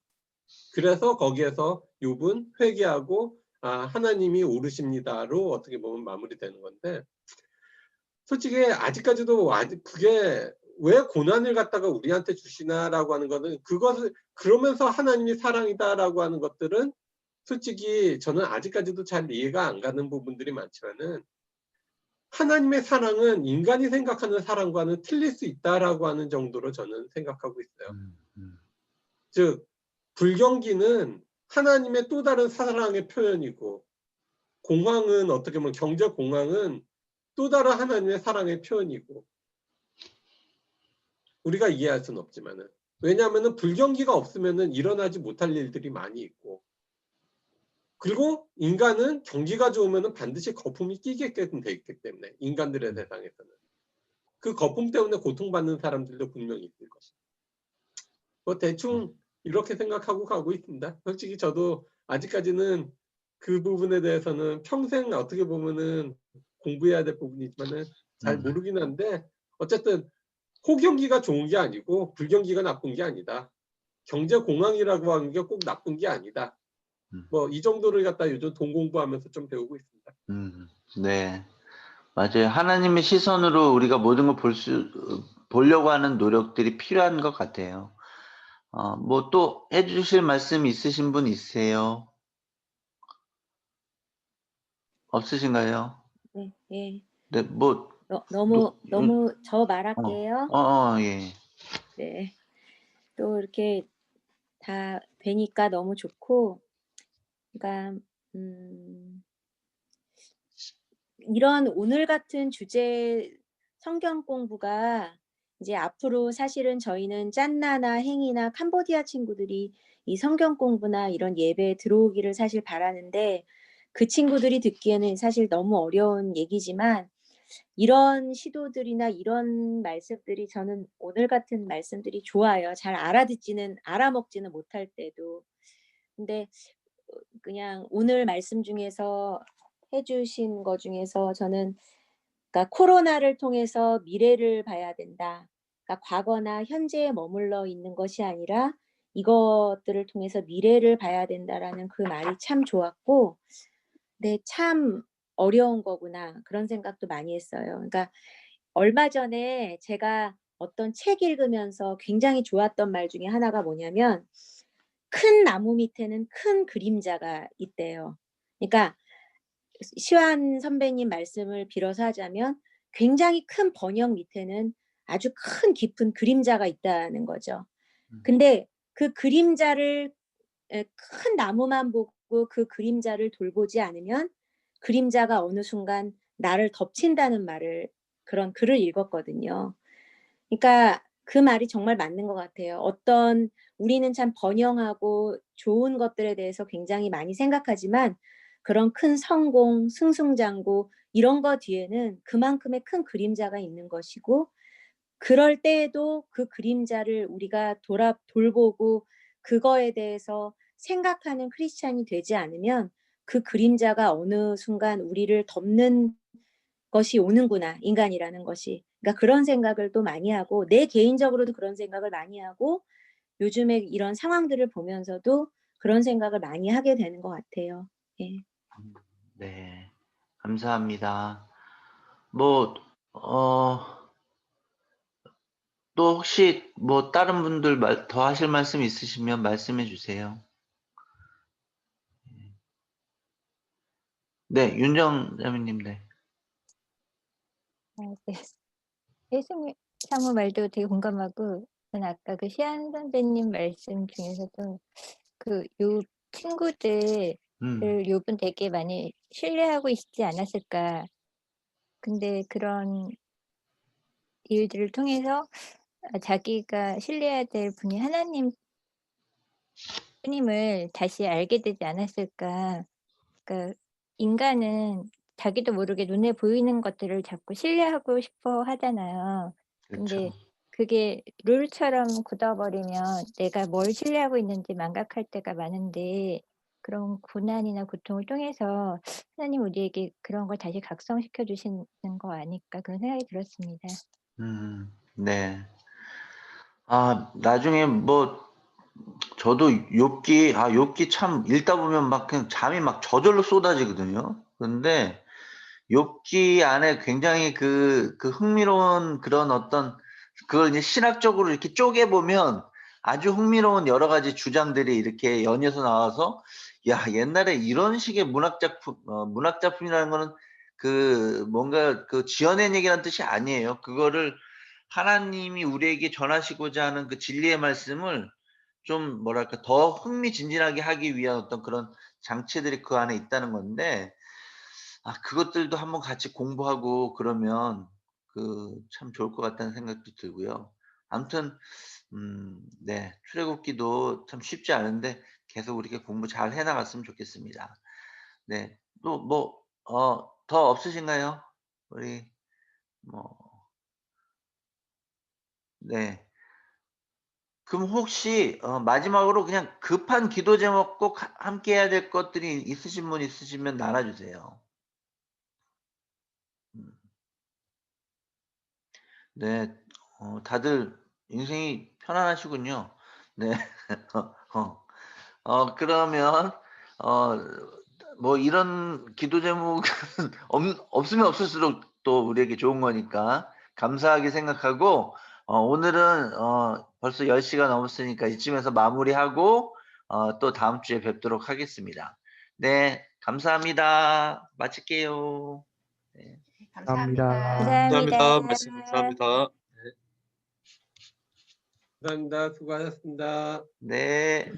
그래서 거기에서 욥은 회개하고 하나님이 옳으십니다로 어떻게 보면 마무리되는 건데, 솔직히 아직까지도 그게 왜 고난을 갖다가 우리한테 주시나라고 하는 거는, 그것을 그러면서 하나님이 사랑이다라고 하는 것들은 솔직히 저는 아직까지도 잘 이해가 안 가는 부분들이 많지만은, 하나님의 사랑은 인간이 생각하는 사랑과는 틀릴 수 있다라고 하는 정도로 저는 생각하고 있어요. 즉 불경기는 하나님의 또 다른 사랑의 표현이고, 공황은 어떻게 보면 경제 공황은 또 다른 하나님의 사랑의 표현이고, 우리가 이해할 수는 없지만은, 왜냐하면은 불경기가 없으면은 일어나지 못할 일들이 많이 있고, 그리고 인간은 경기가 좋으면은 반드시 거품이 끼게끔 돼 있기 때문에, 인간들의 세상에서는 그 거품 때문에 고통받는 사람들도 분명히 있을 것입니다. 뭐 대충 이렇게 생각하고 가고 있습니다. 솔직히 저도 아직까지는 그 부분에 대해서는 평생 어떻게 보면은 공부해야 될 부분이지만은 잘 모르긴 한데, 어쨌든 호경기가 좋은 게 아니고 불경기가 나쁜 게 아니다. 경제 공황이라고 하는 게 꼭 나쁜 게 아니다. 뭐 이 정도를 갖다 요즘 돈 공부하면서 좀 배우고 있습니다. 네, 맞아요. 하나님의 시선으로 우리가 모든 걸 보려고 하는 노력들이 필요한 것 같아요. 뭐 또 해주실 말씀 있으신 분 있으세요? 없으신가요? 네, 예. 네, 뭐 너무 저 말할게요. 예. 네. 또 이렇게 다 뵈니까 너무 좋고, 그러니까 이런 오늘 같은 주제 성경 공부가 이제 앞으로 사실은 저희는 짠나나 행이나 캄보디아 친구들이 이 성경 공부나 이런 예배에 들어오기를 사실 바라는데, 그 친구들이 듣기에는 사실 너무 어려운 얘기지만, 이런 시도들이나 이런 말씀들이 저는 오늘 같은 말씀들이 좋아요. 잘 알아먹지는 못할 때도. 근데 그냥 오늘 말씀 중에서 해주신 것 중에서 저는, 그러니까 코로나를 통해서 미래를 봐야 된다. 그러니까 과거나 현재에 머물러 있는 것이 아니라 이것들을 통해서 미래를 봐야 된다라는 그 말이 참 좋았고, 네, 참 어려운 거구나 그런 생각도 많이 했어요. 그러니까 얼마 전에 제가 어떤 책 읽으면서 굉장히 좋았던 말 중에 하나가 뭐냐면 큰 나무 밑에는 큰 그림자가 있대요. 그러니까 시환 선배님 말씀을 빌어서 하자면 굉장히 큰 번역 밑에는 아주 큰 깊은 그림자가 있다는 거죠. 근데 그 그림자를 큰 나무만 보고 그 그림자를 돌보지 않으면 그림자가 어느 순간 나를 덮친다는 말을 그런 글을 읽었거든요. 그러니까 그 말이 정말 맞는 것 같아요. 어떤 우리는 참 번영하고 좋은 것들에 대해서 굉장히 많이 생각하지만 그런 큰 성공, 승승장구 이런 거 뒤에는 그만큼의 큰 그림자가 있는 것이고 그럴 때에도 그 그림자를 우리가 돌보고 그거에 대해서 생각하는 크리스찬이 되지 않으면 그 그림자가 어느 순간 우리를 덮는 것이 오는구나, 인간이라는 것이. 그러니까 그런 생각을 또 많이 하고 내 개인적으로도 그런 생각을 많이 하고 요즘에 이런 상황들을 보면서도 그런 생각을 많이 하게 되는 것 같아요. 예. 네. 감사합니다. 뭐, 또 혹시 뭐 다른 분들 더 하실 말씀 있으시면 말씀해 주세요. 네, 윤정 자매님, 네. 네. 예수님 사모 말도 되게 공감하고 저는 아까 그 시안 선생님 말씀 중에서도 그 요 친구들을 욥은 되게 많이 신뢰하고 있지 않았을까. 근데 그런 일들을 통해서 자기가 신뢰해야 될 분이 하나님 님을 다시 알게 되지 않았을까. 그러니까 인간은 자기도 모르게 눈에 보이는 것들을 자꾸 신뢰하고 싶어 하잖아요. 그렇죠. 근데 그게 룰처럼 굳어버리면 내가 뭘 신뢰하고 있는지 망각할 때가 많은데 그런 고난이나 고통을 통해서 하나님 우리에게 그런 걸 다시 각성시켜 주시는 거 아닐까 그런 생각이 들었습니다. 네. 아, 나중에 뭐 저도 욥기 참 읽다 보면 막 그냥 잠이 막 저절로 쏟아지거든요. 그런데 욥기 안에 굉장히 그 흥미로운 그런 어떤 그걸 이제 신학적으로 이렇게 쪼개 보면 아주 흥미로운 여러 가지 주장들이 이렇게 연이어서 나와서 야, 옛날에 이런 식의 문학 작품이라는 거는 그 뭔가 그 지어낸 얘기라는 뜻이 아니에요. 그거를 하나님이 우리에게 전하시고자 하는 그 진리의 말씀을 좀 뭐랄까 더 흥미진진하게 하기 위한 어떤 그런 장치들이 그 안에 있다는 건데 그것들도 한번 같이 공부하고 그러면 참 좋을 것 같다는 생각도 들고요. 아무튼 네. 출애굽기도 참 쉽지 않은데 계속 이렇게 공부 잘 해 나갔으면 좋겠습니다. 네. 또 뭐 더 없으신가요? 우리 뭐 네. 그럼 혹시 마지막으로 그냥 급한 기도 제목 꼭 함께 해야 될 것들이 있으신 분 있으시면 나눠 주세요. 음. 네. 다들 인생이 편안하시군요. 네. 어 그러면 어 뭐 이런 기도 제목은 없으면 없을수록 또 우리에게 좋은 거니까 감사하게 생각하고 오늘은 벌써 10 시가 넘었으니까 이쯤에서 마무리하고 또 다음 주에 뵙도록 하겠습니다. 네. 감사합니다. 마칠게요. 네. 감사합니다. 감사합니다. 감사합니다. 말씀 감사합니다. 감사합니다. 수고하셨습니다. 네.